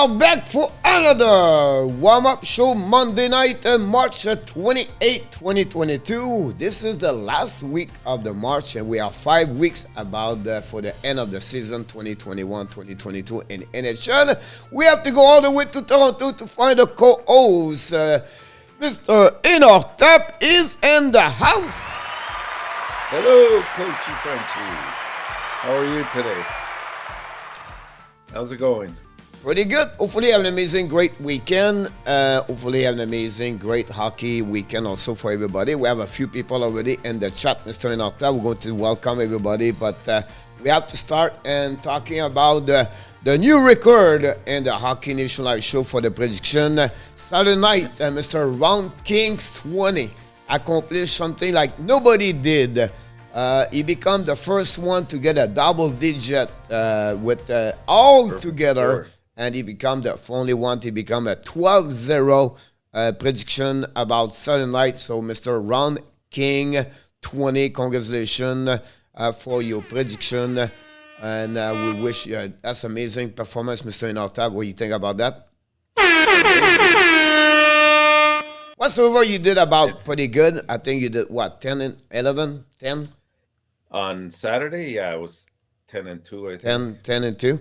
are back for another warm-up show Monday night, March 28, 2022. This is the last week of the March, and we are 5 weeks for the end of the season 2021-2022 in NHL. We have to go all the way to Toronto to find a co-host. Mr. ENORTAP is in the house. Hello, Coachy Frenchie. How are you today? How's it going? Pretty good. Hopefully have an amazing, great weekend. Hopefully have an amazing, great hockey weekend also for everybody. We have a few people already in the chat, Mr. ENORTAP. We're going to welcome everybody, but we have to start and talking about the new record in the Hockey Nation Live show for the prediction. Saturday night, Mr. Round Kings 20 accomplished something like nobody did. He became the first one to get a double digit with all together. And he became the only one to become a 12-0 prediction about Saturday night. So, Mr. Round King 20, congratulations for your prediction. And we wish you that's amazing performance, Mr. ENORTAP. What do you think about that? Whatsoever you did about pretty good. I think you did, what, 10 and 11? 10? On Saturday, yeah, it was 10 and 2, I think. 10 and 2.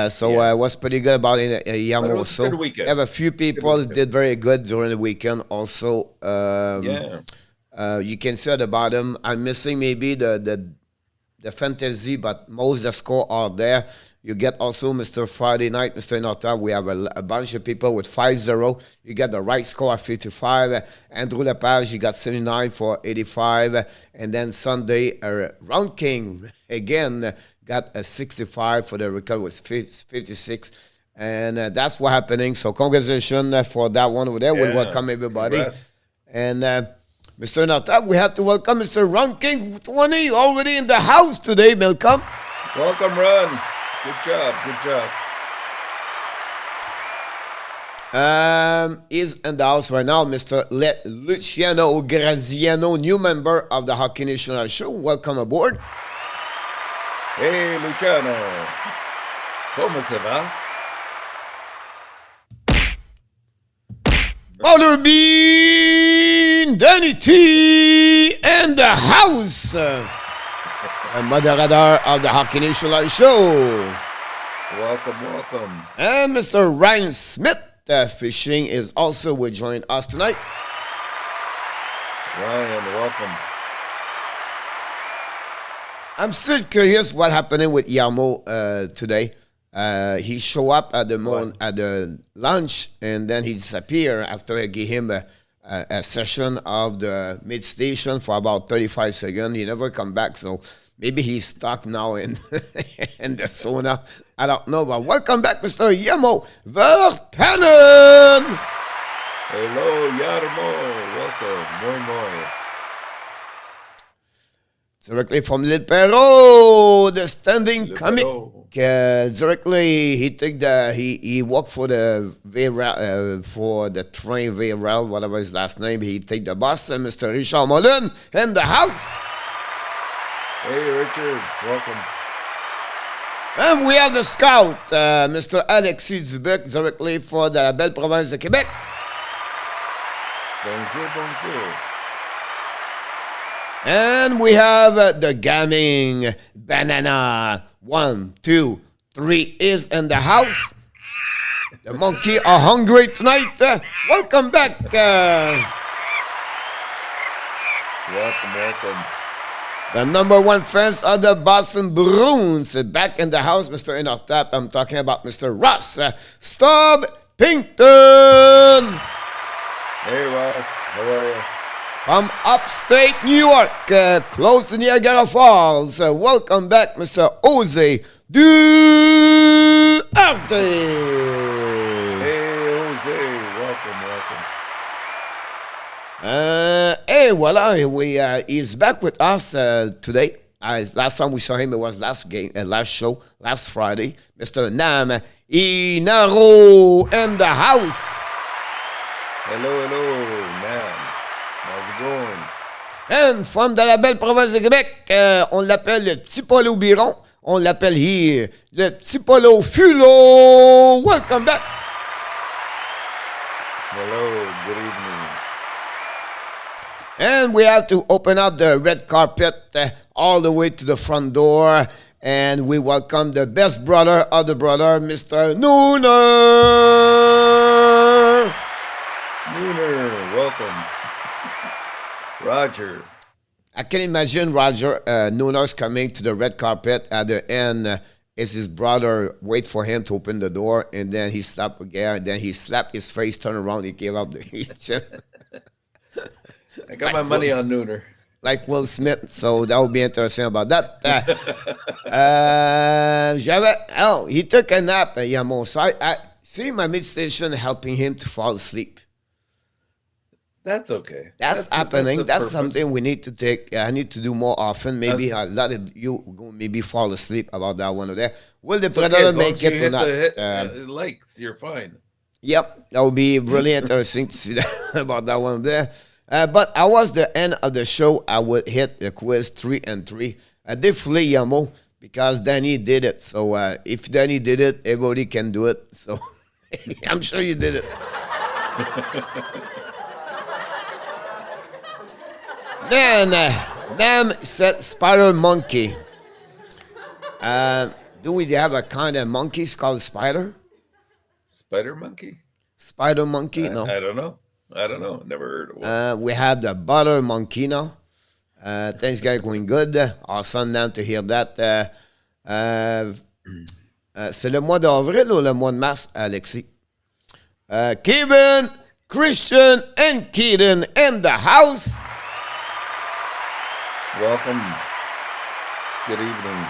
So it was pretty good about it. Young also. A good weekend. Have a few people did very good during the weekend also. You can see at the bottom, I'm missing maybe the fantasy, but most of the score are there. You get also Mr. Friday night, Mr. ENORTAP. We have a bunch of people with 5-0. You get the right score at 55. Andrew Lepage, you got 79 for 85. And then Sunday, Round King again got a 65 for the record was 56. And that's what's happening. So congratulations for that one over there. We welcome everybody. Congrats. And Mr. ENORTAP, we have to welcome Mr. Round King 20 already in the house today. Welcome. Welcome, Ron. Good job, good job. Is in the house right now, Mr. Luciano Graziano, new member of the Hockey Nation show. Welcome aboard. Hey, Luciano. Come se va? Butterbean Danny T in the house. A moderator of the Hockey Nation Live show. Welcome, welcome. And Mr. Ryan Smith, fishing, is also will join us tonight. Ryan, welcome. I'm still curious what happening with Yamo today. He show up at the lunch and then he disappear after I gave him a session of the mid station for about 35 seconds. He never come back, so maybe he's stuck now in in the sauna. I don't know, but welcome back, Mr. Yamo Vertanen. Hello, Yarmo. Welcome. Moi, moi. Directly from L'Île Perrot, the standing comic. Directly, he worked for the train VRL, whatever his last name. He take the bus, Mr. Richard Mullen in the house. Hey, Richard, welcome. And we have the scout, Mr. Alexis Dubec, directly for the Belle Province de Québec. Bonjour, bonjour. And we have the gaming banana. 1, 2, 3 is in the house. The monkey are hungry tonight. Welcome back. Welcome. The number one fans of the Boston Bruins back in the house, Mr. ENORTAP. I'm talking about Mr. Ross Stubbington. Hey, Ross. How are you? From upstate New York, close to Niagara Falls. Welcome back, Mr. Jose DUARTE. Hey, Jose. Welcome. Hey, voila, he's back with us today. Last time we saw him, it was last show, last Friday. Mr. Nam Inaro in the house. Hello, Nam. How's it going? And from de la belle province de Québec, on l'appelle le petit Polo Biron. On l'appelle here le petit Polo Fulo. Welcome back. Hello, good evening. And we have to open up the red carpet all the way to the front door. And we welcome the best brother of the brother, Mr. Nooner. Nooner, welcome. Roger. I can imagine Roger Nooner's coming to the red carpet at the end. Is his brother wait for him to open the door, and then he stopped again, and then he slapped his face, turned around, he gave up the heat. I got my money on Nooner. Like Will Smith, so that would be interesting about that. He took a nap, Yamo. So I see my mid-station helping him to fall asleep. That's okay. That's happening. That's something we need to take. I need to do more often. Maybe a lot of you go maybe fall asleep about that one over there. Will the Predator make it or not? Likes, you're fine. Yep, that would be really interesting to see that about that one there. But I was the end of the show. I would hit the quiz 3 and 3. Definitely Yamo, because Danny did it. So if Danny did it, everybody can do it. So I'm sure you did it. Then Nam said spider monkey. Do we have a kind of monkeys called spider? Spider monkey? Spider monkey? No. I don't know. Never heard of one. We have the butter monkey now. Things are going good. Awesome Nam to hear that. C'est le mois d'avril ou le mois de mars, Alexis? Kevin, Christian, and Keaton in the house. Welcome. Good evening.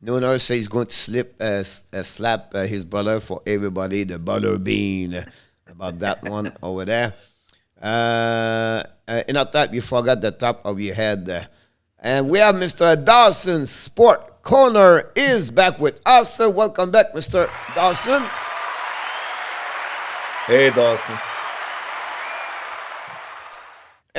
Nooner says he's going to slap his brother for everybody, the butter bean, about that one over there. ENORTAP, you forgot the top of your head. And we have Mr. Dawson, Sport Corner, is back with us. So welcome back, Mr. Dawson. Hey, Dawson.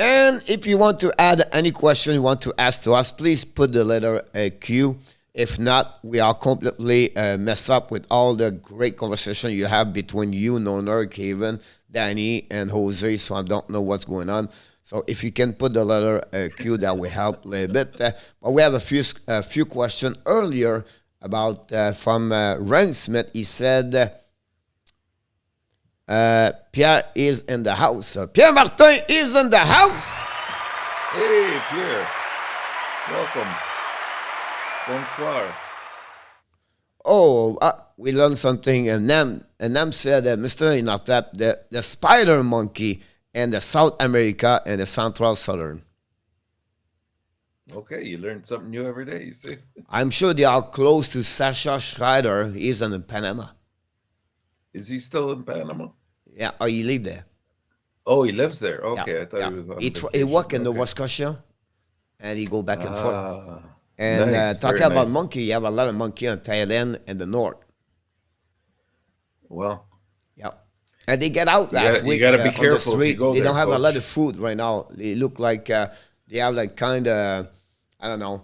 And if you want to add any question you want to ask to us, please put the letter Q. If not, we are completely messed up with all the great conversation you have between you, Nooner, Kevin, Danny, and Jose, so I don't know what's going on. So if you can put the letter Q, that will help a little bit. But we have a few questions earlier about from Ren Smith. He said, Pierre is in the house. Pierre Martin is in the house. Hey, Pierre. Welcome. Bonsoir. Oh, we learned something. And Nam said that Mr. ENORTAP, the spider monkey in the South America and the Central Southern. Okay, you learn something new every day, you see. I'm sure they are close to SASCHA SCHRADER. He's in Panama. Is he still in Panama? Yeah, or he live there. Oh, he lives there. Okay, Yeah, I thought yeah. he was on He work in Nova Scotia, and he go back and forth. And nice, talking very about nice. monkey, you have a lot of monkey in Thailand and the north. Well, Yeah. And they get out last week you gotta be on the careful if you street. go They there, don't have a Coach. lot of food right now. They look like they have like kind of, I don't know,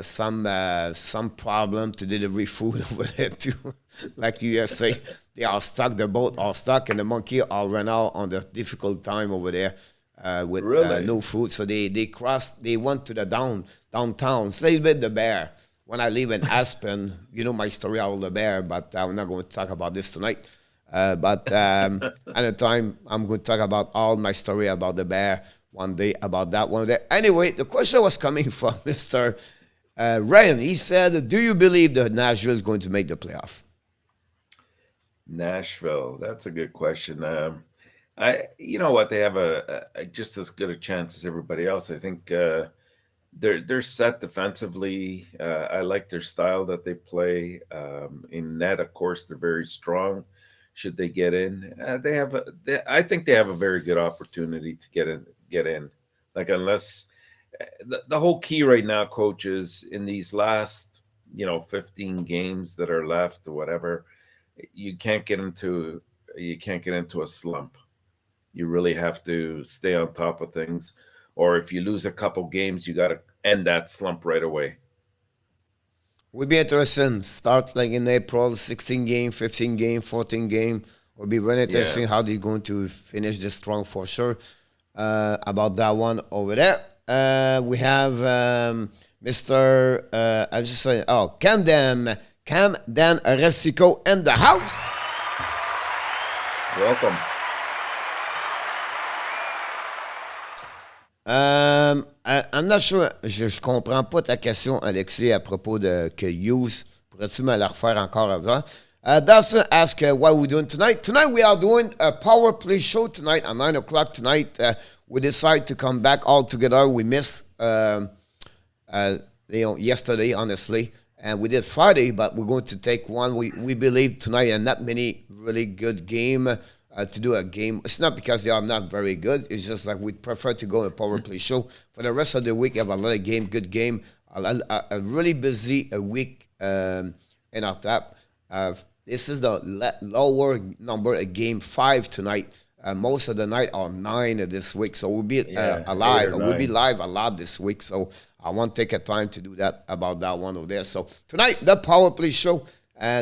some problem to delivery food over there too. Like USA, they are stuck. The boat are stuck, and the monkey are run out on the difficult time over there with Really? no food. So they crossed. They went to the downtown. Stay with the bear. When I live in Aspen, you know my story about the bear, but I'm not going to talk about this tonight. But another time, I'm going to talk about all my story about the bear one day, about that one day. Anyway, the question was coming from Mr. Ryan. He said, do you believe that Nashville is going to make the playoff? Nashville. That's a good question. You know what? They have just as good a chance as everybody else. I think they're set defensively. I like their style that they play. In net, of course, they're very strong. Should they get in, I think they have a very good opportunity to get in. Like unless the whole key right now, Coach, is in these last 15 games that are left or whatever, you can't get into a slump. You really have to stay on top of things, or if you lose a couple games, you got to end that slump right away. Would be interesting. Start like in April, 16 game, 15 game, 14 game. Would be really interesting Yeah. how they're going to finish this strong for sure. About that one over there. We have Mr. I just say, Camden Resico in the house. Welcome. I'm not sure. Je comprends pas ta question, Alexis, à propos de que Hughes. Pourrais-tu me la refaire encore avant? Dawson asked what we're doing tonight. Tonight we are doing a power play show tonight at 9 o'clock tonight. We decided to come back all together. We missed yesterday, honestly. And we did Friday, but we're going to take one. We believe tonight and not many really good game to do a game. It's not because they are not very good. It's just like we prefer to go in a power play show. For the rest of the week, have a lot of game, good game. A really busy week in our tap. This is the lower number of game 5 tonight. Most of the night are 9 this week, so we'll be alive. We'll be live a lot this week, so I want to take a time to do that about that one over there. So tonight, the power play show.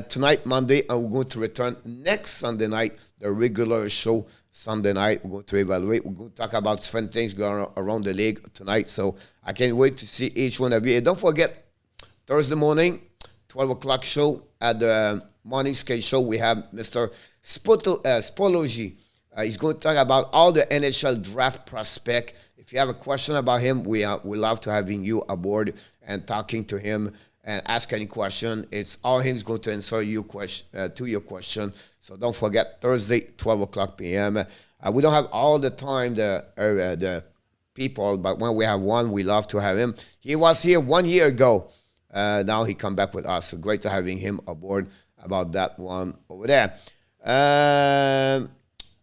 Tonight, Monday, and we're going to return next Sunday night, the regular show Sunday night. We're going to evaluate. We're going to talk about different things going around the league tonight. So I can't wait to see each one of you. And don't forget, Thursday morning, 12 o'clock show at the morning skate show. We have Mr. Spology. He's going to talk about all the NHL draft prospect. If you have a question about him, we love to having you aboard and talking to him and ask any question. It's all him going to answer your question. So don't forget, Thursday, 12 o'clock p.m. We don't have all the time the people, but when we have one, we love to have him. He was here 1 year ago. Now he come back with us. So great to having him aboard about that one over there.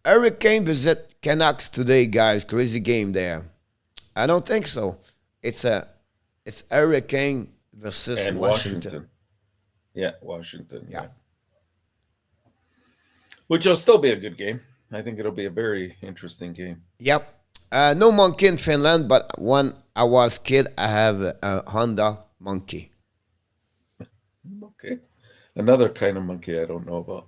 Hurricane visit Canucks today, guys. Crazy game there. I don't think so. It's Hurricane versus And Washington. Yeah, Washington. Yeah. Which will still be a good game. I think it'll be a very interesting game. Yep. No monkey in Finland, but when I was kid, I have a Honda monkey. Okay. Another kind of monkey I don't know about.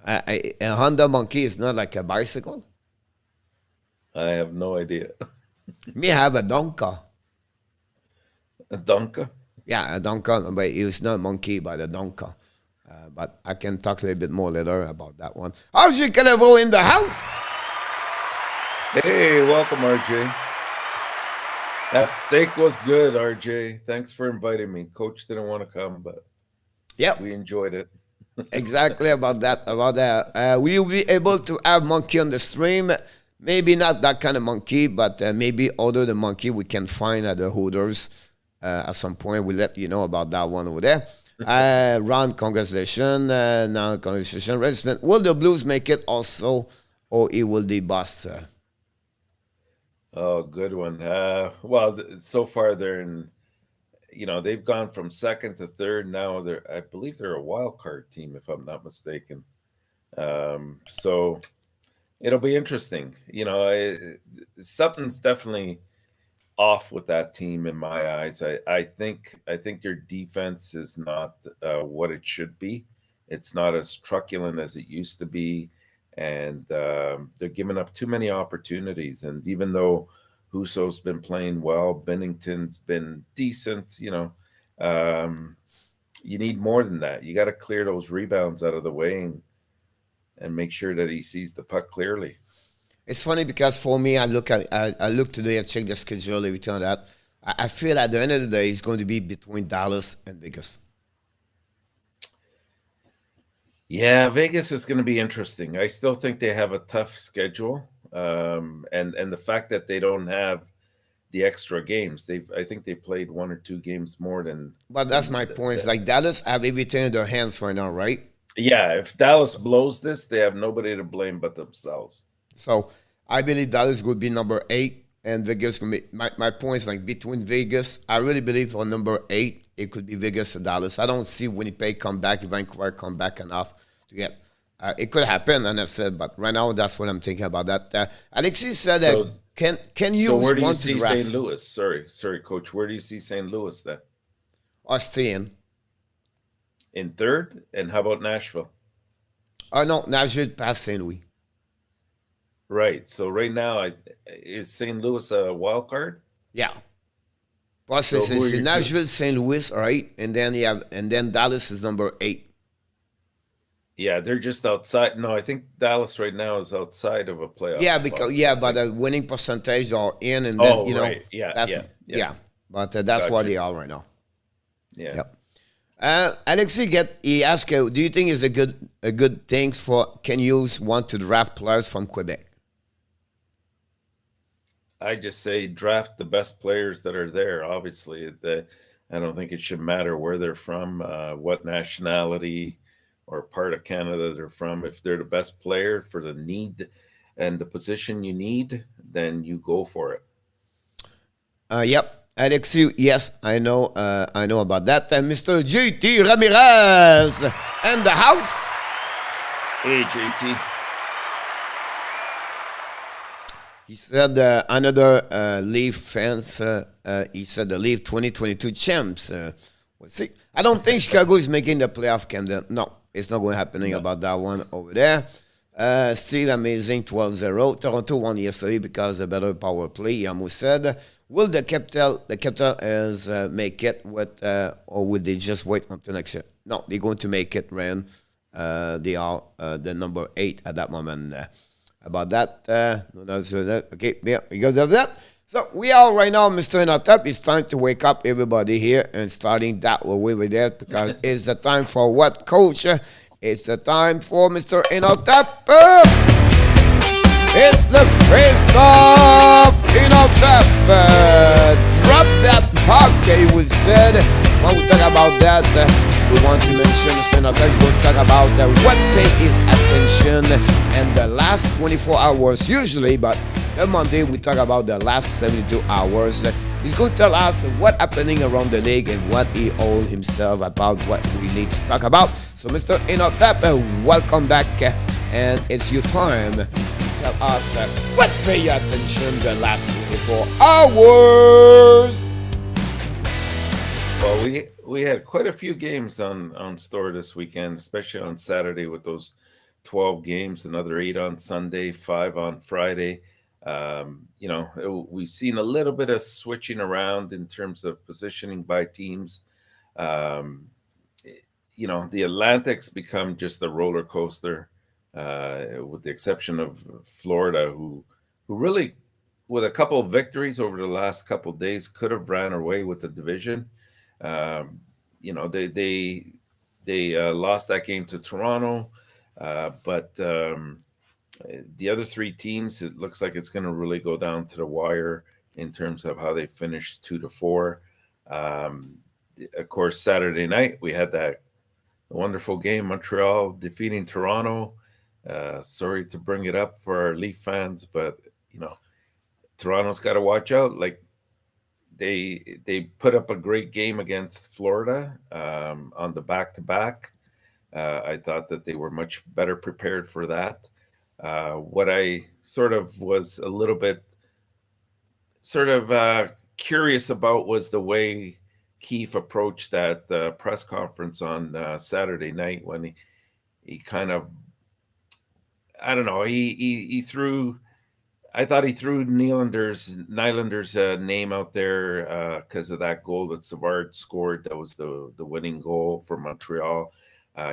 A Honda monkey is not like a bicycle. I have no idea. Me have a donka. A donka? Yeah, a donka, but it's not a monkey, but a donka. But I can talk a little bit more later about that one. RJ Calavo in the house. Hey, welcome, RJ. That steak was good, RJ. Thanks for inviting me. Coach didn't want to come, but yep, we enjoyed it. Exactly about that. We'll be able to have monkey on the stream. Maybe not that kind of monkey, but maybe other than monkey we can find at the Hooters at some point. We'll let you know about that one over there. Ron, congratulations. Now, congratulations. Will the Blues make it also, or it will be bust? Oh, good one. Well, so far they're in, they've gone from second to third. Now I believe they're a wild card team, if I'm not mistaken. So it'll be interesting. Something's definitely off with that team in my eyes. I think their defense is not what it should be. It's not as truculent as it used to be, and they're giving up too many opportunities. And even though Husso's been playing well, Bennington's been decent, you need more than that. You got to clear those rebounds out of the way and make sure that he sees the puck clearly. It's funny because for me, I look today and check the schedule, everything like that. I feel at the end of the day, it's going to be between Dallas and Vegas. Yeah, Vegas is going to be interesting. I still think they have a tough schedule, and the fact that they don't have the extra games, I think they played 1 or 2 games more than. But that's my point. It's like Dallas have everything in their hands right now, right? Yeah, if Dallas blows this, they have nobody to blame but themselves. So I believe Dallas would be number 8, and Vegas can be. My point is like between Vegas. I really believe for number 8, it could be Vegas or Dallas. I don't see Winnipeg come back, Vancouver come back enough to get. It could happen, and I said, but right now that's what I'm thinking about that. Alexis said that can you? So where do you see St. Louis? Sorry, Coach. Where do you see St. Louis then? Or staying. in third. And how about Nashville? Oh, no, Nashville past St. Louis. Right. So right now, is St. Louis a wild card? Yeah. Plus, So who are it's your two? Nashville, St. Louis, all right? And then Dallas is number 8. Yeah, they're just outside. No, I think Dallas right now is outside of a playoff Yeah, because, spot. yeah, I but think. the winning percentage are in, and then, Oh, right. Yeah, that's, yeah, yeah. yeah. But that's what Gotcha. they are right now. Yeah. Yep. Alexi he asked, do you think it's a good thing for Can Hughes want to draft players from Quebec? I just say draft the best players that are there. Obviously, I don't think it should matter where they're from, what nationality or part of Canada they're from. If they're the best player for the need and the position you need, then you go for it. Yep. Alexi, yes, I know about that. Mr. JT Ramirez and the house. Hey, JT. He said another Leaf fans. He said the Leaf 2022 champs. We'll see. I don't think Chicago is making the playoff, Camden. No, it's not going to happening No. about that one over there. Still amazing 12-0. Toronto won yesterday because of better power play. Yamu said, will the capital is make it with, or will they just wait until next year? No, they're going to make it, Ren. They are the number 8 at that moment. About that, okay, yeah, because of that. So we are right now, Mr. ENORTAP. It's time to wake up everybody here and starting that way with that because it's the time for what, Coach? It's the time for Mr. ENORTAP. It's the face off ENORTAP. Drop that puck, he was said. When we talk about that, we want to mention Mr. ENORTAP is going to talk about what pay his attention and the last 24 hours usually, but on Monday we talk about the last 72 hours. He's going to tell us what's happening around the league and what he owns himself about what we need to talk about. So Mr. ENORTAP, welcome back, and it's your time to tell us what pay your attention the last 24 hours. Well, we had quite a few games on store this weekend, especially on Saturday with those 12 games, another 8 on Sunday, 5 on Friday. We've seen a little bit of switching around in terms of positioning by teams. The Atlantic's become just a roller coaster, with the exception of Florida, who really, with a couple of victories over the last couple of days, could have ran away with the division. They lost that game to Toronto, but the other 3 teams, it looks like it's going to really go down to the wire in terms of how they finished 2-4. Of course, Saturday night we had that wonderful game, Montreal defeating Toronto. Sorry to bring it up for our Leaf fans, but Toronto's got to watch out. Like they put up a great game against Florida on the back-to-back. I thought that they were much better prepared for that. What I sort of was a little bit curious about was the way KEEFE approached that press conference on Saturday night when he kind of, I don't know, he threw. I thought he threw Nylander's name out there because of that goal that Savard scored. That was the winning goal for Montreal.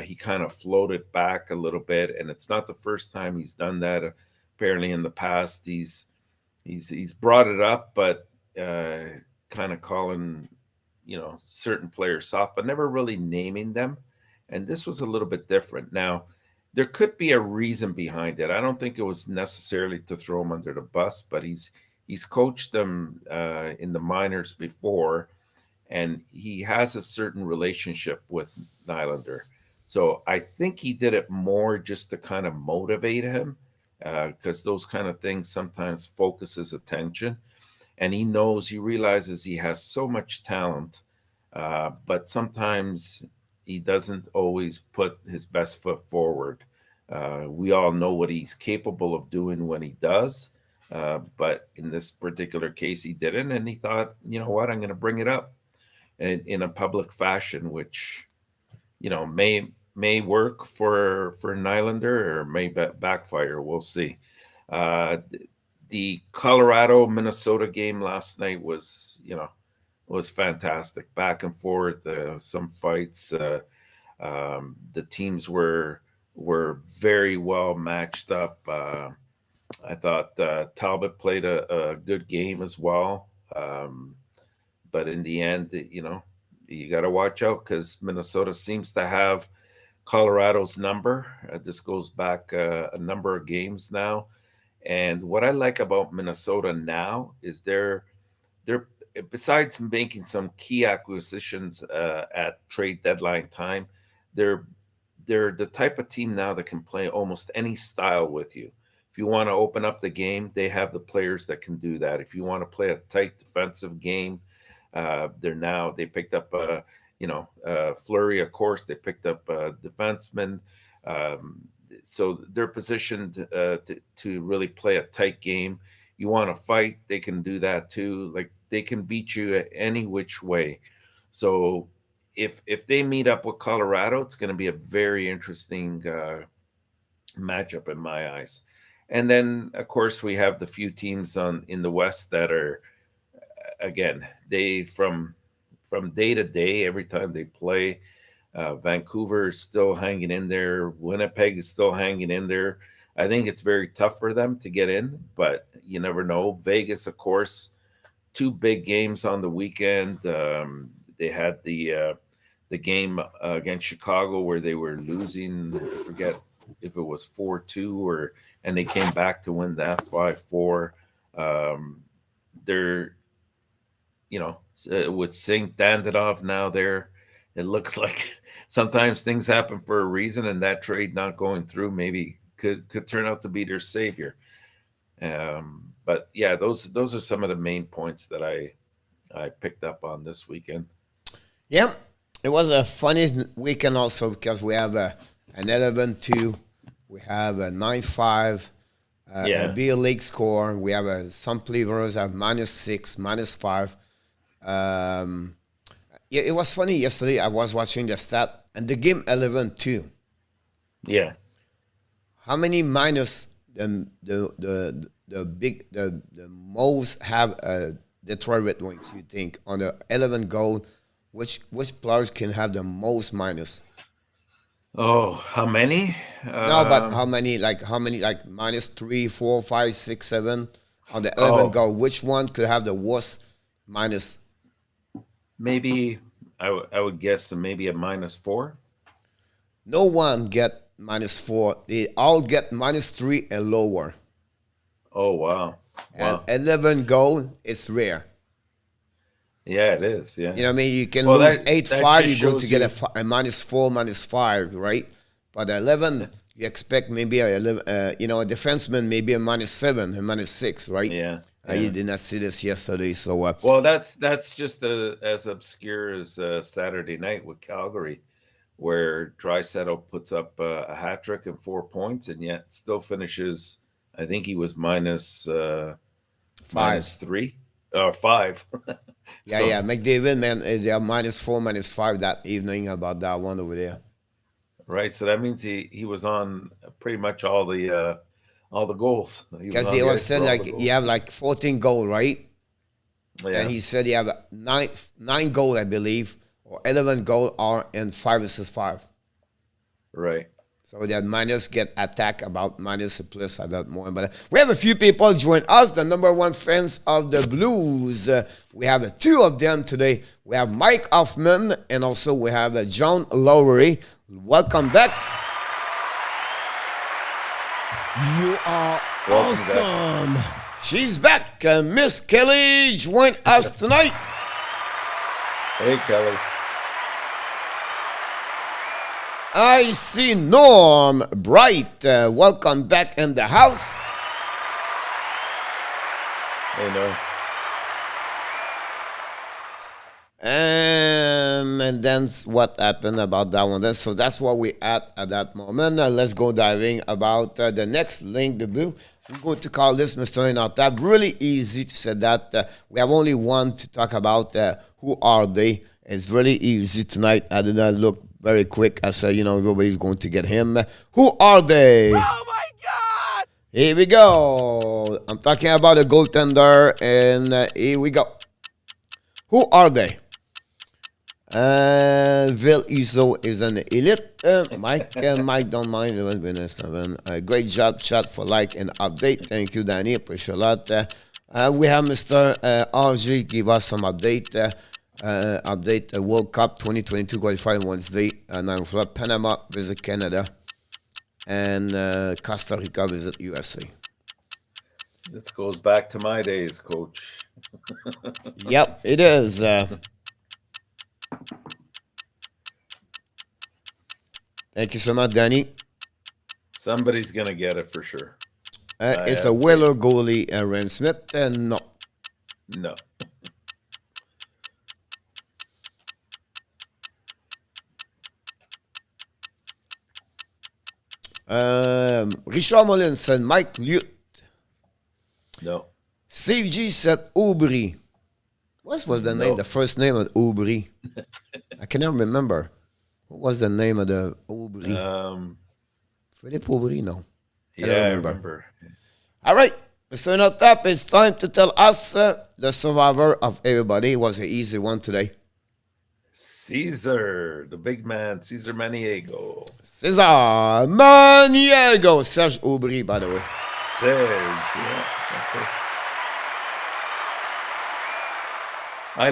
He kind of floated back a little bit, and it's not the first time he's done that. Apparently, in the past, he's brought it up, but kind of calling certain players soft, but never really naming them. And this was a little bit different. Now, there could be a reason behind it. I don't think it was necessarily to throw him under the bus, but he's coached them in the minors before, and he has a certain relationship with Nylander. So I think he did it more just to kind of motivate him, because those kind of things sometimes focus his attention. And he realizes he has so much talent, but sometimes he doesn't always put his best foot forward. We all know what he's capable of doing when he does, but in this particular case, he didn't. And he thought, you know what, I'm going to bring it up in a public fashion, which may work for an Islander or may backfire. We'll see. The Colorado Minnesota game last night was fantastic. Back and forth, some fights. The teams were very well matched up. I thought Talbot played a good game as well. But in the end, you got to watch out because Minnesota seems to have Colorado's number. This goes back a number of games now. And what I like about Minnesota now is they're besides making some key acquisitions at trade deadline time, they're the type of team now that can play almost any style with you. If you want to open up the game, they have the players that can do that. If you want to play a tight defensive game, they picked up Fleury, of course. They picked up defensemen. So they're positioned to really play a tight game. You want to fight, they can do that too. Like they can beat you any which way. So if they meet up with Colorado, it's going to be a very interesting matchup in my eyes. And then, of course, we have the few teams in the West that are, again, they from day to day, every time they play. Vancouver is still hanging in there. Winnipeg is still hanging in there. I think it's very tough for them to get in, but you never know. Vegas, of course, 2 big games on the weekend. They had the game against Chicago where they were losing. I forget if it was 4-2 and they came back to win that 5-4. They're, with Singh Dandinov now there, it looks like sometimes things happen for a reason, and that trade not going through maybe could turn out to be their savior. But yeah, those are some of the main points that I picked up on this weekend. Yeah, it was a funny weekend also because we have an 11-2, we have a 9-5, a beer league score. We have some players have -6, -5. It was funny yesterday. I was watching the stat and the game 11-2. Yeah. How many minus the most have Detroit Red Wings, you think, on the 11 goal? Which players can have the most minus? Oh, how many? No, but how many like -3, 4, 5, 6, 7 on the 11 goal? Which one could have the worst minus? Maybe I would guess maybe a -4. No one get -4. They all get -3 and lower. Oh wow! And 11 goal is rare. Yeah, it is. Yeah. You know what I mean? You can lose 8-5, you're going to get a -4, -5, right? But 11, you expect maybe a defenseman, maybe a -7, a -6, right? Yeah. You did not see this yesterday, so. Well, that's just as obscure as Saturday night with Calgary, where Draisaitl puts up a hat trick and 4 points, and yet still finishes. I think he was -3 or 5. Yeah. McDavid, man, is -4, -5 that evening about that one over there. Right, so that means he was on pretty much all the goals. Because he was said like you have like 14 goals, right? Yeah. And he said you have nine goals, I believe, or 11 goals are in 5 versus 5. Right. So that minus get attacked about minus a plus at that moment. But we have a few people join us, the #1 fans of the Blues. We have 2 of them today. We have Mike Hoffman and also we have John Lowry. Welcome back. You are awesome. She's back. Miss Kelly joined us tonight. Hey, Kelly. I see Norm Bright. Welcome back in the house. Hey, Norm. And then what happened about that one. So that's what we at that moment. Let's go diving about the next link, the blue. We're going to call this Mr. ENORTAP. Really easy to say that. We have only one to talk about. Who are they? It's really easy tonight. I did not look very quick. I said, everybody's going to get him. Who are they? Oh my God! Here we go. I'm talking about a goaltender, and here we go. Who are they? Vil Iso is an elite. Mike don't mind. Great job, chat for like and update. Thank you, Danny. Appreciate a lot. We have Mr. RG give us some update. Update World Cup 2022 qualifying Wednesday. 9 o'clock. Panama visit Canada. And Costa Rica visit USA. This goes back to my days, Coach. Yep, it is. Thank you so much, Danny. Somebody's going to get it for sure. It's a Whaler goalie, Ren Smith. No. No. Richard Molinson, Mike Lute. No. Steve G said Aubry. What was the name, the first name of Aubry? I cannot remember. What was the name of the Aubry? Philippe Aubry? No. I remember. All right. Mr. ENORTAP, it's time to tell us the survivor of everybody. It was an easy one today. Caesar, the big man, Caesar Maniego. Cesar Maniego. Serge Aubry, by the way. Serge, yeah. Okay. I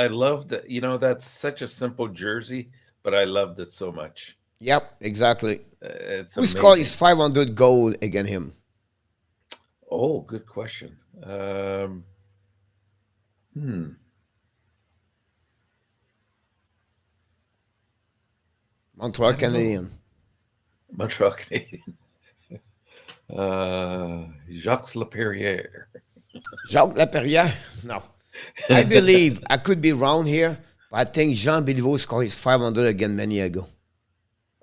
love that. That's such a simple jersey, but I loved it so much. Yep, exactly. It's Who scored his 500 goal against him? Oh, good question. Montreal Canadian. Montreal Canadian. Jacques Laperrière. Jacques Laperrière? No. I believe, I could be wrong here, but I think Jean Béliveau scored his 500 against many ago.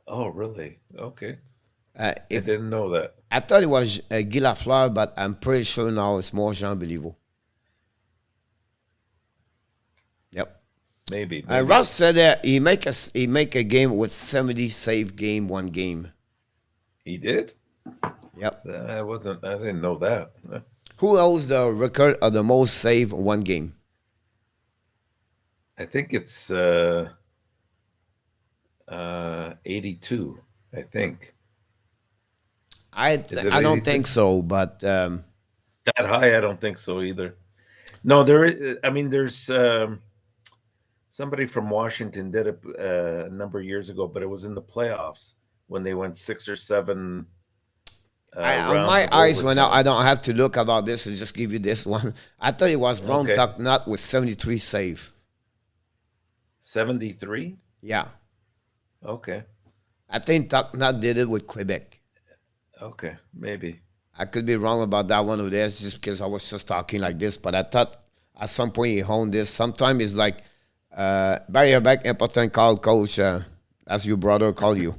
Oh, really? Okay. I didn't know that. I thought it was Guy Lafleur, but I'm pretty sure now it's more Jean Béliveau. Yep. Maybe. Ross said he make a game with 70 save game, one game. He did? Yep. I didn't know that. Who holds the record of the most save one game? I think it's 82, I think. I don't think so, but that high, I don't think so either. No, there's somebody from Washington did it a number of years ago, but it was in the playoffs when they went 6 or 7 my eyes went out. I don't have to look about this. I'll just give you this one. I thought it was Ron Tucknut with 73 save. 73? Yeah. Okay. I think Tucknut did it with Quebec. Okay, maybe. I could be wrong about that one of theirs just because I was just talking like this, but I thought at some point he honed this. Sometimes it's like Barry back important call, coach, as your brother call you.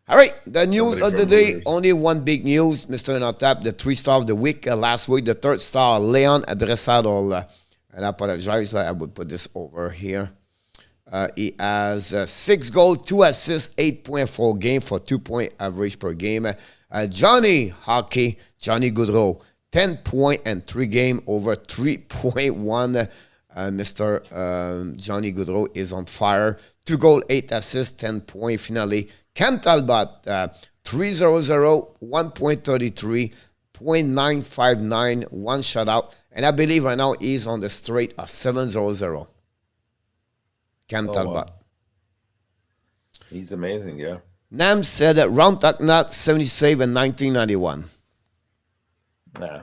All right, the news of the day, only one big news, Mr. ENORTAP, the 3-star of the week last week, the 3rd star, Leon Adresado. And I apologize, I would put this over here. He has 6 goals, 2 assists, 8.4 game for 2-point average per game. Johnny Hockey, Johnny Gaudreau, 10 point and 3 game over 3.1. Mr. Johnny Gaudreau is on fire. 2 goals, 8 assists, 10 point finale. Cam Talbot, 3-0-0, 1.33, 0.959, 1 shutout. And I believe right now he's on the straight of 7-0-0. Cam Talbot. Wow. He's amazing, yeah. Nam said that Ron Tucknut, 70 save in 1991. Nah.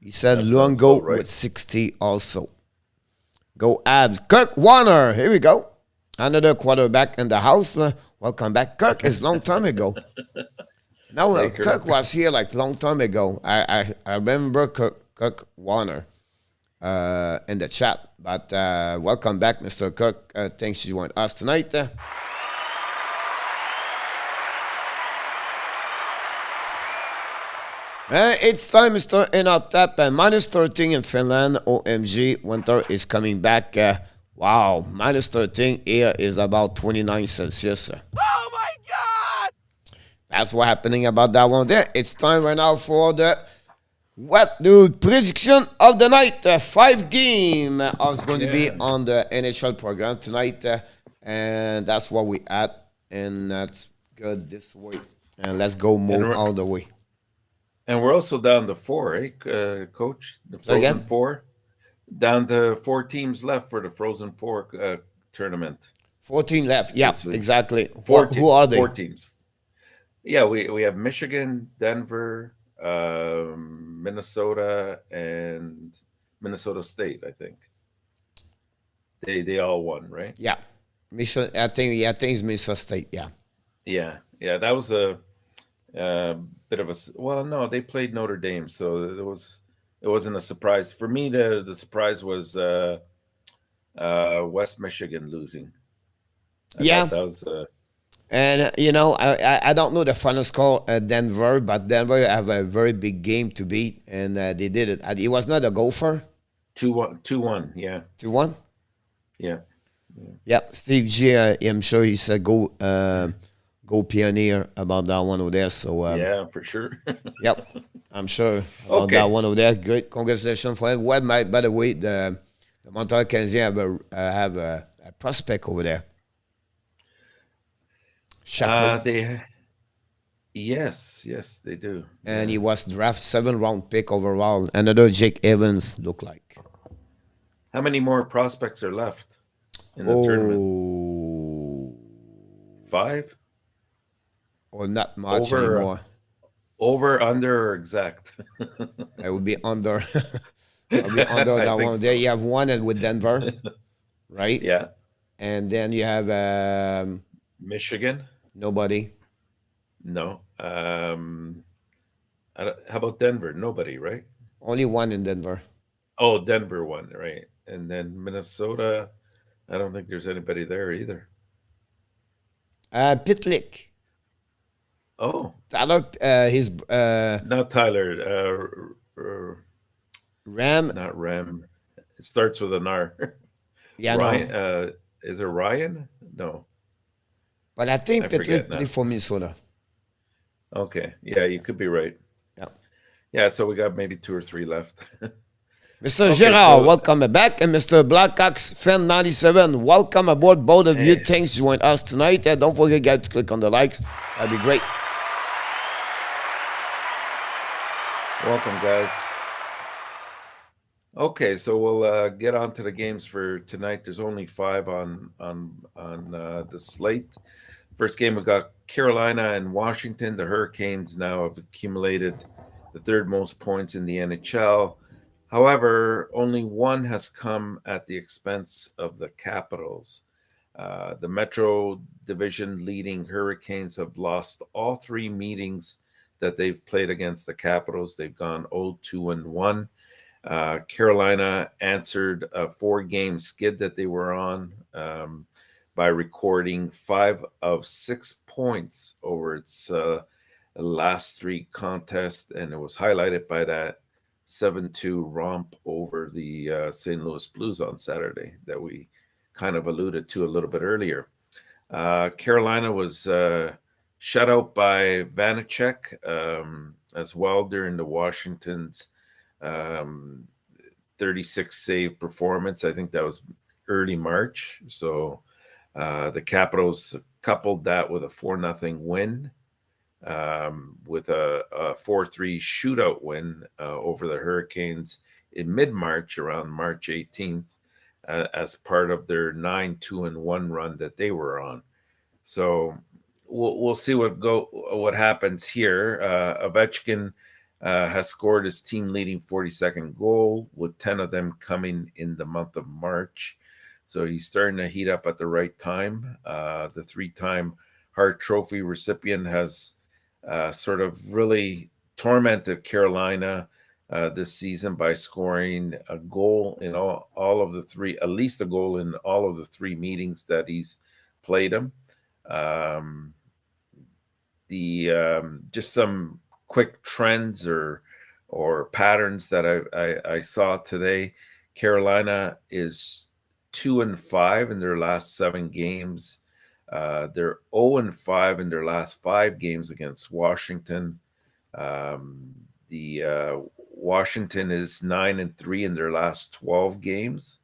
He said Luongo right. with 60 also. Go Abs. Kirk Warner, here we go. Another quarterback in the house. Welcome back. Kirk is long time ago. No, Kirk was here like long time ago. I remember Kirk Warner in the chat. But welcome back, Mr. Kirk. Thanks you joined us tonight. It's time, Mr. ENORTAP. Minus 13 in Finland. OMG, winter is coming back. Wow, minus 13 here is about 29 Celsius. Sir. Oh my God! That's what happening about that one there. It's time right now for the what dude prediction of the night. 5 game I was going to be on the NHL program tonight, and that's what we at, and that's good this way. And let's go move all the way. And we're also down to 4, Coach? The Frozen 4. Down to 4 teams left for the Frozen 4 tournament. 14 left. Yeah, exactly. Who are they? 4 teams. Yeah, we have Michigan, Denver, Minnesota, and Minnesota State, I think. They all won, right? Yeah. I think it's Minnesota State, yeah. Yeah, that was a bit of a, well, no, they played Notre Dame, so it wasn't a surprise. For me, the surprise was West Michigan losing. That was and you know, I don't know the final score at Denver, but Denver have a very big game to beat, and they did it. It was not a gopher. 2-1, yeah. 2-1? Yeah. Yep, Steve G, I'm sure he said go Pioneer about that one over there. So yeah, for sure. Yep, I'm sure about that one over there. Good, congratulations for him. Well, by the way, the Montreal Canadiens have a prospect over there. Yes, they do. And he was drafted 7th round pick overall. Another Jake Evans look like. How many more prospects are left in the tournament? 5? Or not much anymore. Over, under, or exact? It would be under. It would be under that one. So. There you have one with Denver, right? Yeah. And then you have Michigan. Nobody. No. How about Denver? Nobody, right? Only one in Denver. Oh, Denver won, right? And then Minnesota, I don't think there's anybody there either. Pitlick. Oh. Tyler, not Tyler. Ram. Not Ram. It starts with an R. Yeah, Ryan, no. Is it Ryan? No. But I think Pitlick played for Minnesota. Okay. Yeah, you could be right. Yeah. Yeah, so we got maybe 2 or 3 left. Mr. Gerard, welcome back. And Mr. Blackhawks Fan 97, welcome aboard, both of you. Thanks for joining us tonight. Don't forget, guys, to click on the likes. That'd be great. Welcome, guys. Okay, so we'll get on to the games for tonight. There's only 5 on the slate. First game, we got Carolina and Washington. The Hurricanes now have accumulated the 3rd most points in the NHL. However, only one has come at the expense of the Capitals. The Metro Division leading Hurricanes have lost all 3 meetings that they've played against the Capitals. They've gone 0-2-1. Carolina answered a 4-game skid that they were on by recording 5 of 6 points over its last 3 contests, and it was highlighted by that 7-2 romp over the St. Louis Blues on Saturday that we kind of alluded to a little bit earlier. Carolina was shut out by Vanacek as well during the Washington's 36 save performance. I think that was early March. So the Capitals coupled that with a 4-0 win, with a 4-3 shootout win over the Hurricanes in mid-March, around March 18th, as part of their 9-2-1 run that they were on. So we'll see what happens here. Ovechkin has scored his team-leading 42nd goal, with 10 of them coming in the month of March. So he's starting to heat up at the right time. The 3-time Hart Trophy recipient has sort of really tormented Carolina this season by scoring a goal in all of the 3, at least a goal in all of the 3 meetings that he's played him. Just some quick trends or patterns that I saw today. Carolina is 2-5 in their last 7 games. They're 0-5 in their last 5 games against Washington. Washington is 9-3 in their last 12 games,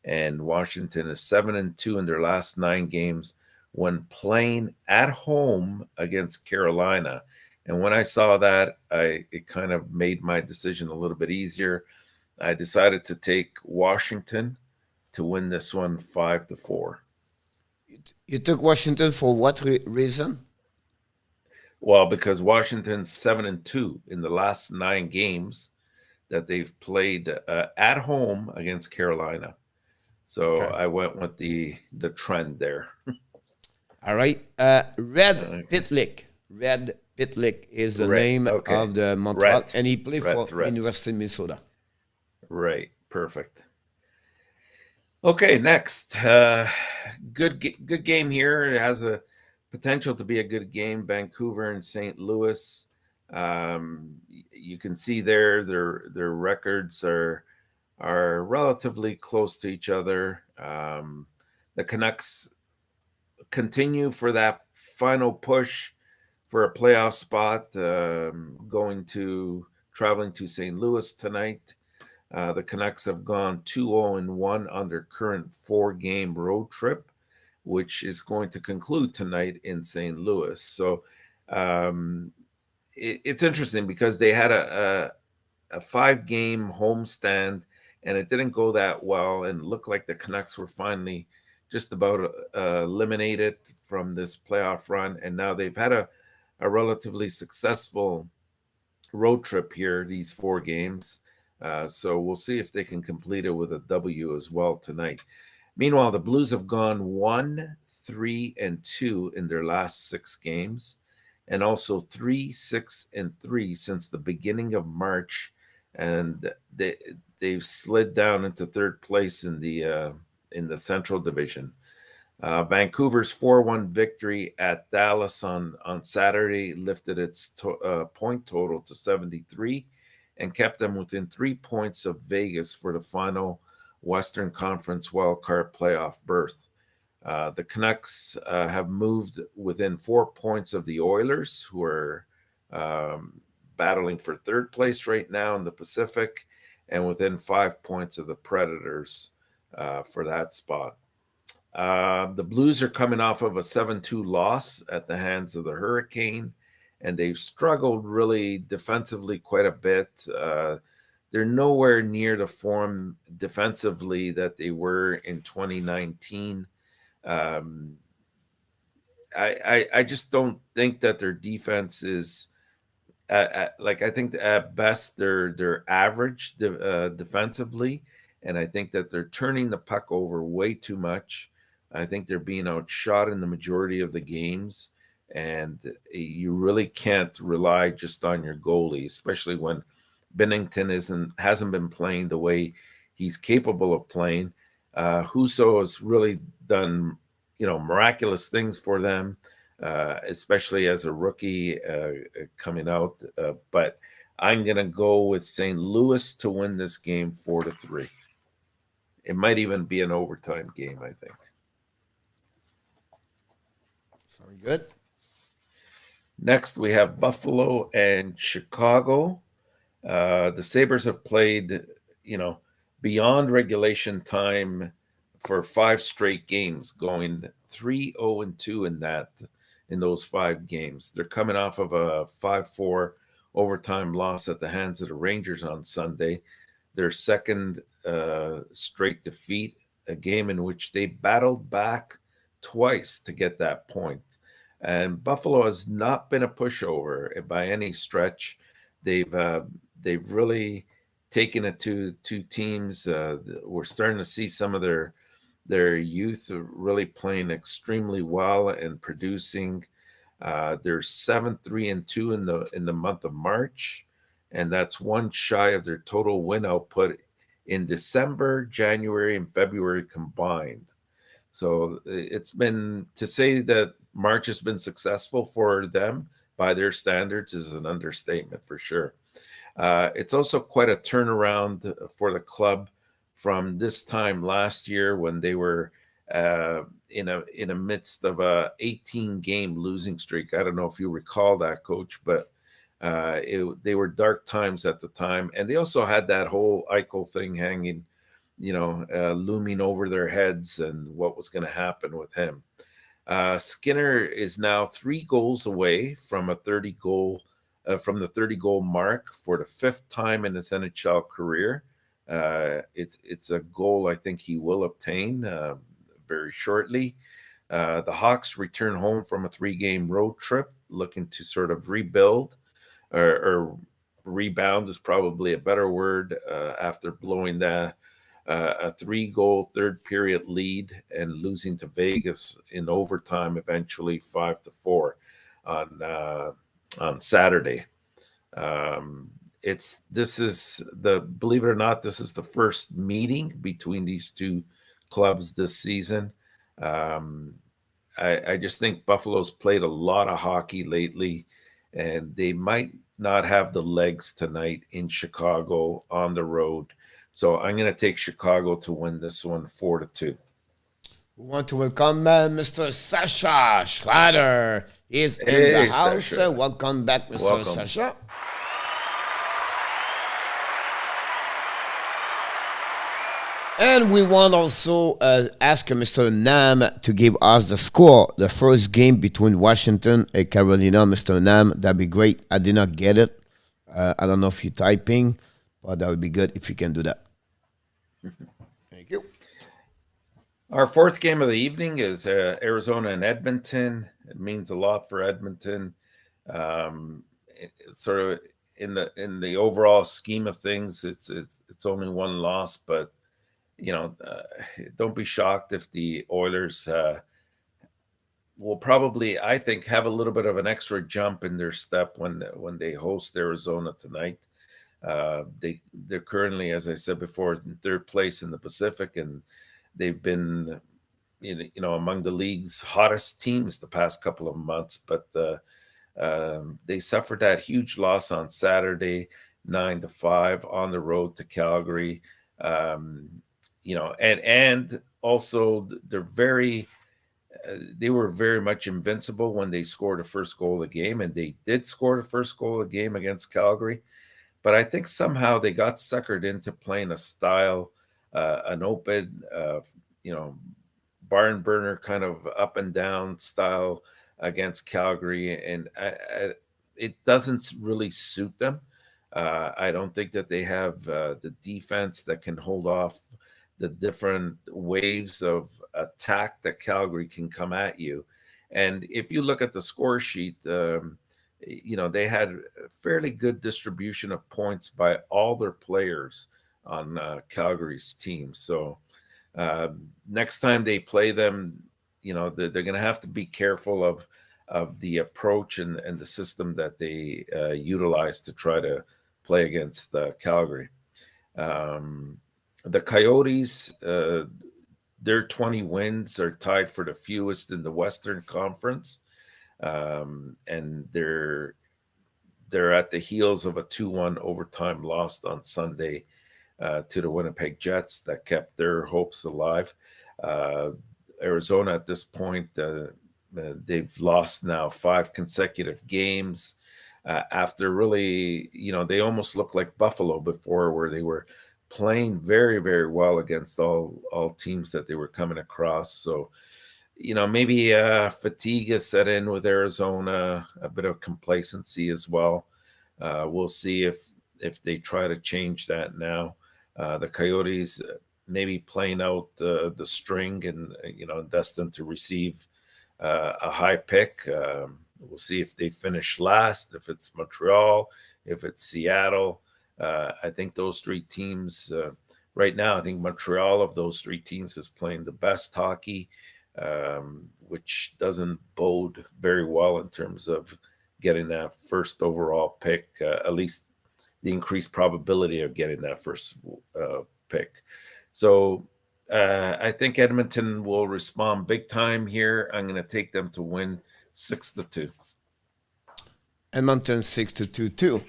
and Washington is 7-2 in their last 9 games when playing at home against Carolina. And when I saw that, it kind of made my decision a little bit easier. I decided to take Washington to win this one 5-4. You took Washington for what reason? Well, because Washington's 7-2 in the last 9 games that they've played at home against Carolina. So Okay. I went with the trend there. All right. Red Pitlick. Red Pitlick is the name of the Montreal, and he played for University of Minnesota. Right. Perfect. Okay, next. Good game here. It has a potential to be a good game. Vancouver and St. Louis. You can see there their records are relatively close to each other. The Canucks continue for that final push for a playoff spot, traveling to St. Louis tonight. The Canucks have gone 2-0-1 on their current 4-game road trip, which is going to conclude tonight in St. Louis. So it's interesting because they had a 5-game homestand, and it didn't go that well, and looked like the Canucks were finally just about eliminated from this playoff run. And now they've had a relatively successful road trip here, these 4 games. So we'll see if they can complete it with a W as well tonight. Meanwhile, the Blues have gone 1-3-2 in their last 6 games, and also 3-6-3 since the beginning of March, and they've slid down into 3rd place in the Central Division. Vancouver's 4-1 victory at Dallas on Saturday lifted its point total to 73 and kept them within 3 points of Vegas for the final Western Conference wildcard playoff berth. The Canucks have moved within 4 points of the Oilers, who are battling for 3rd place right now in the Pacific, and within 5 points of the Predators for that spot. The Blues are coming off of a 7-2 loss at the hands of the Hurricane, and they've struggled really defensively quite a bit. They're nowhere near the form defensively that they were in 2019. I just don't think that their defense is I think at best they're average defensively, and I think that they're turning the puck over way too much. I think they're being outshot in the majority of the games, and you really can't rely just on your goalie, especially when Binnington hasn't been playing the way he's capable of playing. Husso has really done, miraculous things for them, especially as a rookie coming out. But I'm going to go with St. Louis to win this game 4-3. It might even be an overtime game, I think. Sounds good. Next, we have Buffalo and Chicago. The Sabres have played, beyond regulation time for 5 straight games, going 3-0-2 in those 5 games. They're coming off of a 5-4 overtime loss at the hands of the Rangers on Sunday. Their second straight defeat, a game in which they battled back twice to get that point. And Buffalo has not been a pushover by any stretch. They've really taken it to 2 teams. We're starting to see some of their youth really playing extremely well and producing. They're 7-3-2 in the month of March, and that's 1 shy of their total win output in December, January, and February combined. So it's been, to say that March has been successful for them by their standards is an understatement for sure. It's also quite a turnaround for the club from this time last year when they were in a midst of a 18-game losing streak. I don't know if you recall that, Coach, but they were dark times at the time, and they also had that whole Eichel thing hanging, looming over their heads, and what was going to happen with him. Skinner is now 3 goals away from a 30 goal from the 30 goal mark for the 5th time in his NHL career. It's a goal I think he will obtain very shortly. The Hawks return home from a 3-game road trip, looking to sort of rebuild, or rebound is probably a better word, after blowing a 3-goal third period lead and losing to Vegas in overtime, eventually 5-4 on Saturday. Believe it or not, this is the first meeting between these two clubs this season. I just think Buffalo's played a lot of hockey lately, and they might not have the legs tonight in Chicago on the road. So I'm going to take Chicago to win this one 4-2. We want to welcome Mr. Sascha Schrader. He's in the house. Welcome back, Mr. Sascha. And we want also ask Mr. Nam to give us the score, the first game between Washington and Carolina. Mr. Nam, that'd be great. I did not get it. I don't know if you're typing, but that would be good if you can do that. Thank you. Our 4th game of the evening is Arizona and Edmonton. It means a lot for Edmonton. Sort of in the overall scheme of things, it's only 1 loss, but don't be shocked if the Oilers will probably, I think, have a little bit of an extra jump in their step when they host Arizona tonight. They're currently, as I said before, in 3rd place in the Pacific, and they've been among the league's hottest teams the past couple of months. But they suffered that huge loss on Saturday, 9-5 on the road to Calgary. And also they were very much invincible when they scored the first goal of the game, and they did score the first goal of the game against Calgary. But I think somehow they got suckered into playing a style, an open, barn burner kind of up and down style against Calgary, and it doesn't really suit them. I don't think that they have the defense that can hold off the different waves of attack that Calgary can come at you. And if you look at the score sheet, they had a fairly good distribution of points by all their players on Calgary's team. So next time they play them, they're going to have to be careful of the approach and the system that they utilize to try to play against Calgary. The Coyotes, their 20 wins are tied for the fewest in the Western Conference. And they're at the heels of a 2-1 overtime loss on Sunday to the Winnipeg Jets that kept their hopes alive. Arizona at this point, they've lost now 5 consecutive games after really, they almost looked like Buffalo before, where they were playing very, very well against all teams that they were coming across. So, maybe fatigue has set in with Arizona, a bit of complacency as well. We'll see if they try to change that now. The Coyotes maybe playing out the string and, destined to receive a high pick. We'll see if they finish last, if it's Montreal, if it's Seattle. I think those 3 teams right now, I think Montreal of those 3 teams is playing the best hockey, which doesn't bode very well in terms of getting that first overall pick, at least the increased probability of getting that first pick. So I think Edmonton will respond big time here. I'm going to take them to win 6-2. Edmonton 6-2 too.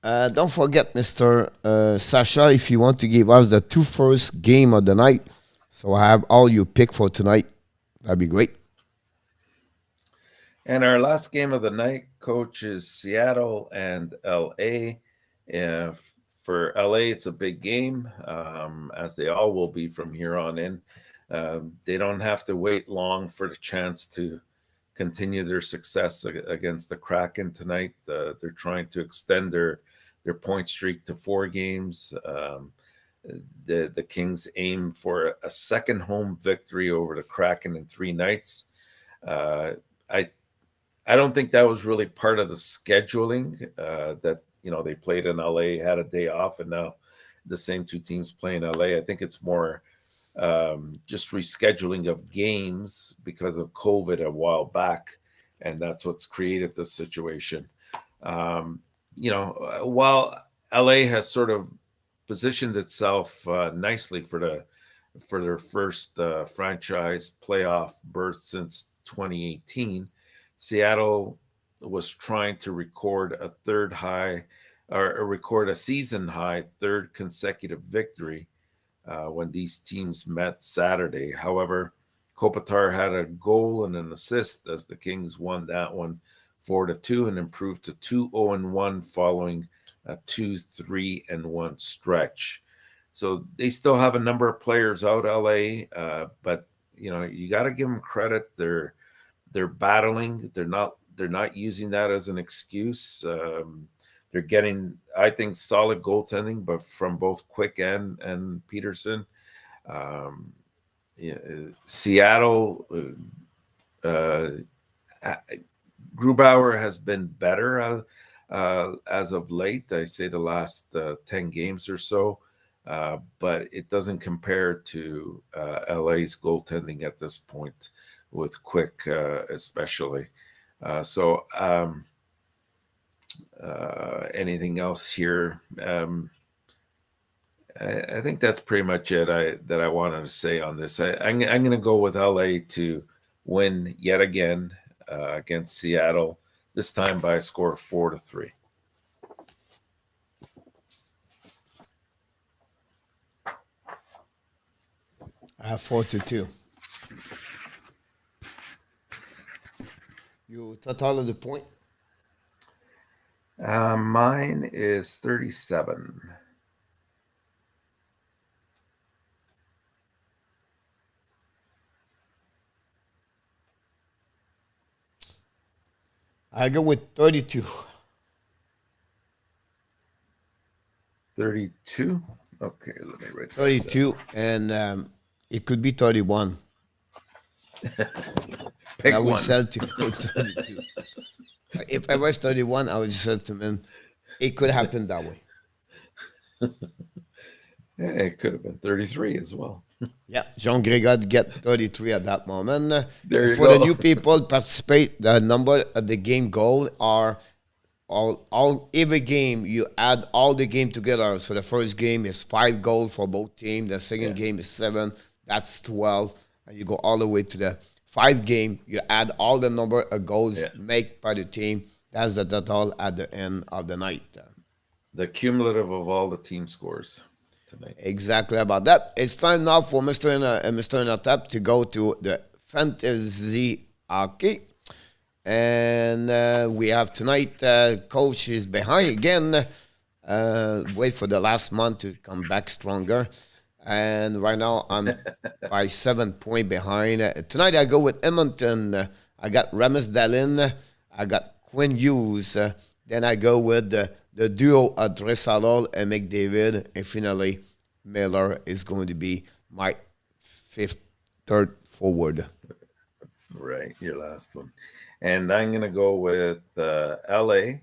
Don't forget, Mr. Sasha, if you want to give us the two first game of the night. So I have all you pick for tonight. That'd be great. And our last game of the night, coach, is Seattle and LA. For LA, it's a big game, as they all will be from here on in. They don't have to wait long for the chance to continue their success against the Kraken tonight. They're trying to extend their point streak to 4 games. The Kings aim for a second home victory over the Kraken in 3 nights. I don't think that was really part of the scheduling, that they played in LA, had a day off, and now the same 2 teams play in LA. I think it's more just rescheduling of games because of COVID a while back, and that's what's created this situation. While LA has sort of positioned itself nicely for their first franchise playoff berth since 2018, Seattle was trying to record a season high third consecutive victory when these teams met Saturday. However, Kopitar had a goal and an assist as the Kings won that one 4-2 and improved to 2-0-1 following a 2-3-1 stretch. So they still have a number of players out, LA, but you got to give them credit. They're battling. They're not using that as an excuse. They're getting, I think, solid goaltending, but from both Quick and Peterson. Seattle, Grubauer has been better as of late. I say the last 10 games or so, but it doesn't compare to LA's goaltending at this point, with Quick especially. Anything else here? I think that's pretty much it that I wanted to say on this. I'm going to go with LA to win yet again against Seattle, this time by a score of 4-3. I have 4-2. You total of the point? Mine is 37. I go with 32. 32? Okay, let me write 32, and it could be 31. Pick I would one. sell to 32. If I was 31, I would sell to him. It could happen that way. Yeah, it could have been 33 as well. Yeah, Jean Grégoire get 33 at that moment. There you For go. the new people participate, the number of the game goal are every game you add all the game together. So the first game is 5 goals for both teams. The second game is 7. That's 12, and you go all the way to the 5 game. You add all the number of goals made by the team. That's the total at the end of the night. The cumulative of all the team scores tonight. Exactly about that. It's time now for Mr. ENORTAP to go to the fantasy hockey. And we have tonight, coach is behind again. Wait for the last month to come back stronger. And right now I'm by 7 points behind. Tonight I go with Edmonton. I got Ramis Dallin. I got Quinn Hughes. Then I go with the duo of Dressalo and McDavid. And finally, Miller is going to be my third forward. Right, your last one. And I'm going to go with LA.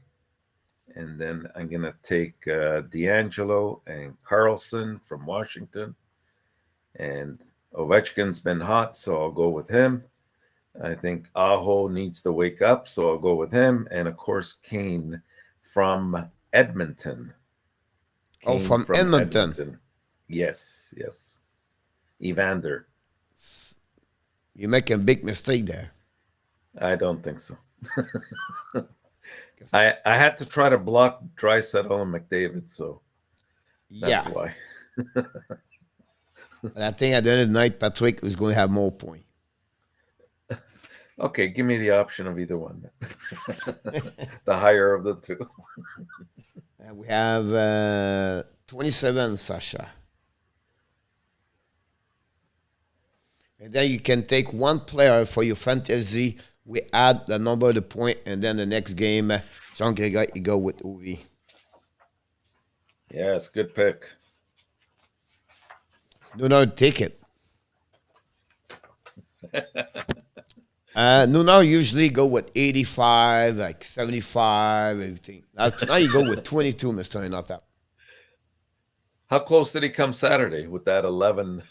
And then I'm going to take D'Angelo and Carlson from Washington. And Ovechkin's been hot, so I'll go with him. I think Aho needs to wake up, so I'll go with him. And, of course, Kane from Edmonton. Kane from Edmonton. Yes. Evander. You make a big mistake there. I don't think so. I had to try to block Draisaitl and McDavid, so Yeah. that's why. But I think at the end of the night, Patrick is going to have more points. Okay, give me the option of either one. The higher of the two. And we have 27, Sasha. And then you can take one player for your fantasy. We add the number of the point, and then the next game, Jean-Grégoire, you go with Ovi. Yes, good pick. No, take it. No, usually go with 85, like 75, everything. Now you go with 22, Mr. ENORTAP. How close did he come Saturday with that 11,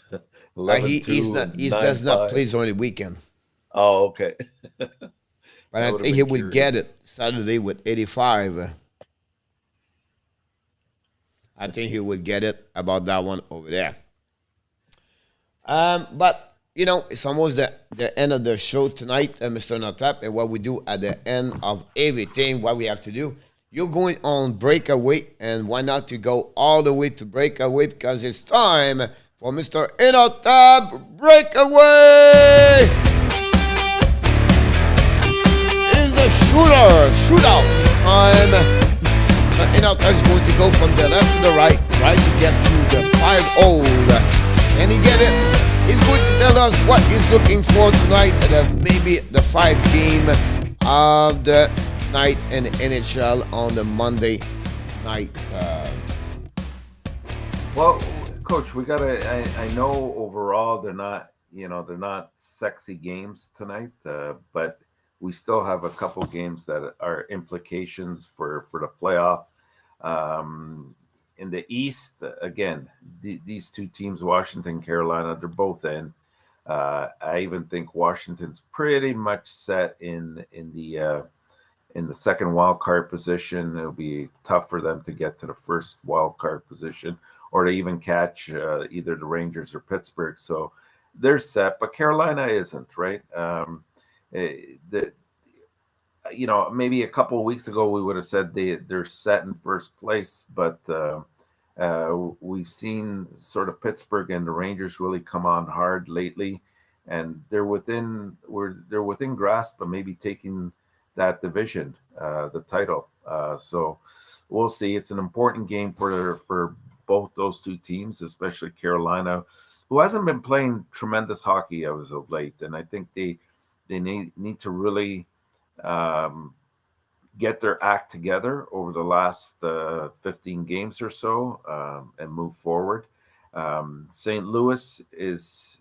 11 He 2, does not 9-5? play on the weekend. Oh, okay. But I think he would get it Saturday with 85. I think he would get it about that one over there. But, you know, it's almost the end of the show tonight, Mr. ENORTAP, and what we do at the end of everything, what we have to do. You're going on breakaway, and why not to go all the way to breakaway, because it's time for Mr. ENORTAP breakaway! Is the shootout time. ENORTAP is going to go from the left to the right, try to get to the 5-0. Can he get it? He's going to tell us what he's looking for tonight at maybe the 5 game of the night in the NHL on the Monday night. Well, Coach, we gotta. I know overall they're not, they're not sexy games tonight, but we still have a couple games that are implications for the playoff. In the East, again, these two teams, Washington, Carolina, they're both in. I even think Washington's pretty much set in the second wild card position. It'll be tough for them to get to the first wild card position or to even catch either the Rangers or Pittsburgh. So they're set, but Carolina isn't, right? Maybe a couple of weeks ago we would have said they're set in first place, but we've seen sort of Pittsburgh and the Rangers really come on hard lately, and they're within grasp of maybe taking that division, the title. So we'll see. It's an important game for both those two teams, especially Carolina, who hasn't been playing tremendous hockey as of late, and I think they need to really get their act together over the last 15 games or so and move forward. St. Louis is,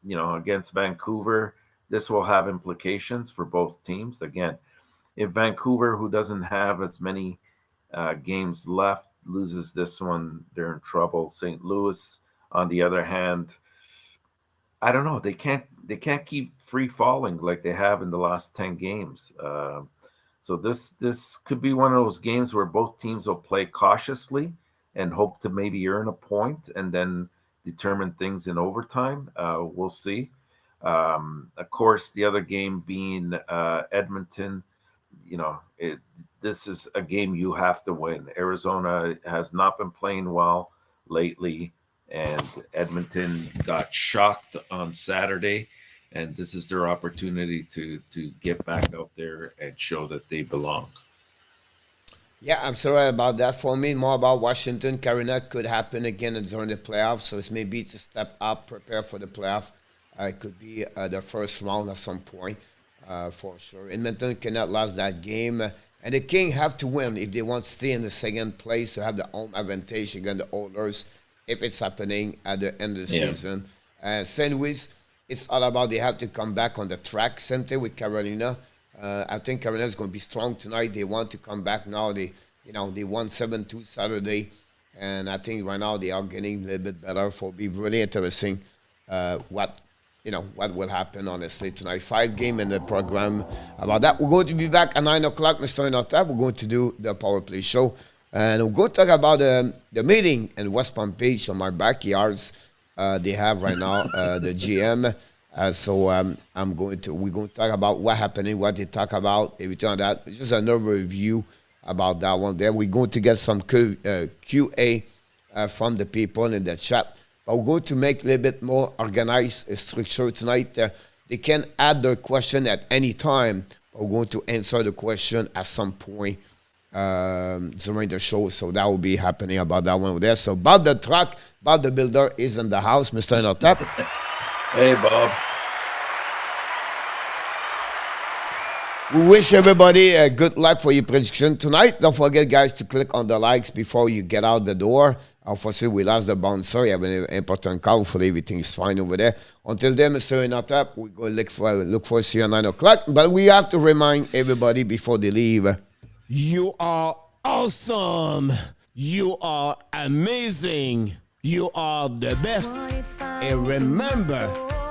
against Vancouver. This will have implications for both teams. Again, if Vancouver, who doesn't have as many games left, loses this one, they're in trouble. St. Louis, on the other hand, I don't know. They can't keep free falling like they have in the last 10 games. So this could be one of those games where both teams will play cautiously and hope to maybe earn a point and then determine things in overtime. We'll see. Of course, the other game being Edmonton. This is a game you have to win. Arizona has not been playing well lately, and Edmonton got shocked on Saturday, and this is their opportunity to get back out there and show that they belong. Yeah, I'm sorry about that. For me, more about Washington. Carolina could happen again during the playoffs, so it's maybe to step up, prepare for the playoff. It could be the first round at some point, for sure. Edmonton cannot lose that game. And the King have to win if they want to stay in the second place to have the home advantage against the Oilers if it's happening at the end of the season. St. Louis, it's all about they have to come back on the track. Same thing with Carolina. I think Carolina is going to be strong tonight. They want to come back now. They won 7-2 Saturday, and I think right now they are getting a little bit better. For be really interesting what will happen honestly tonight. 5 games in the program about that. We're going to be back at 9 o'clock, Mr. ENORTAP. We're going to do the Power Play show, and we're going to talk about the meeting in West Palm Beach on my backyards. They have right now the GM We're going to talk about what happening, what they talk about, everything on that. It's just another review about that one there. We're going to get some QA from the people in the chat. But we're going to make a little bit more organized structure tonight. They can add their question at any time. We're going to answer the question at some point during the show. So that will be happening about that one over there. So Bob the Truck, Bob the Builder is in the house. Mr. ENORTAP. Hey, Bob. We wish everybody good luck for your prediction tonight. Don't forget, guys, to click on the likes before you get out the door. Unfortunately, we lost the bouncer. You have an important call. Hopefully, everything is fine over there. Until then, Mr. ENORTAP, we're going to look for see you at 9 o'clock. But we have to remind everybody before they leave, you are awesome. You are amazing. You are the best. And remember,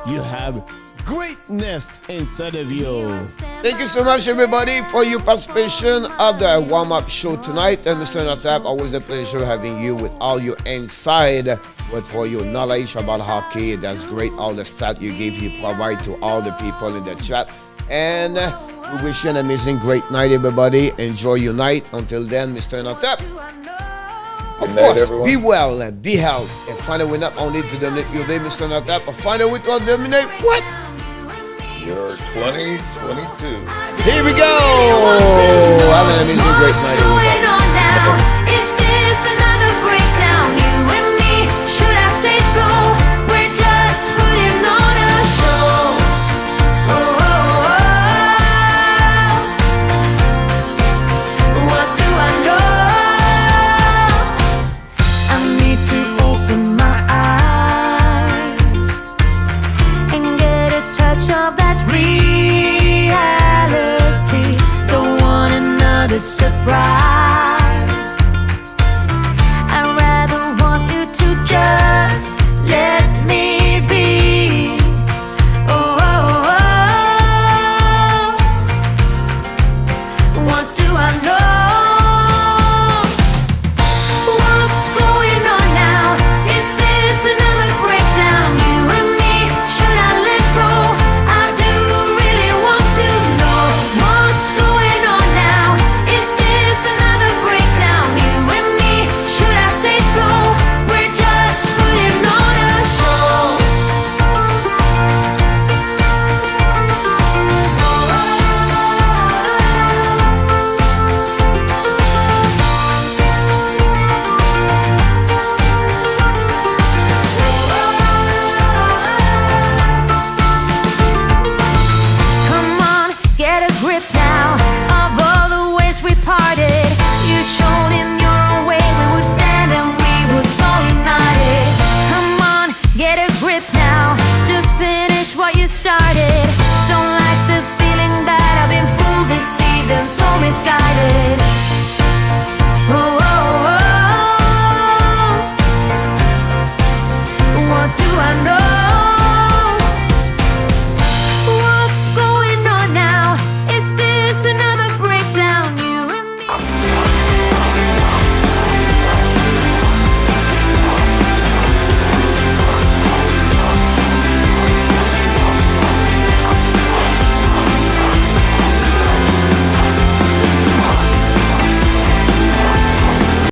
you have greatness inside of you. Thank you so much, everybody, for your participation of the warm-up show tonight. And Mr. ENORTAP, always a pleasure having you with all your insight, but for your knowledge about hockey. That's great. All the stats you provide to all the people in the chat. And we wish you an amazing, great night, everybody. Enjoy your night. Until then, Mr. ENORTAP. Of course, everyone. Be well and be healthy. And find a way not only to dominate your day, Mr. ENORTAP, but find a way to dominate what? Your 2022. Here we go. Have an amazing, great night, everybody.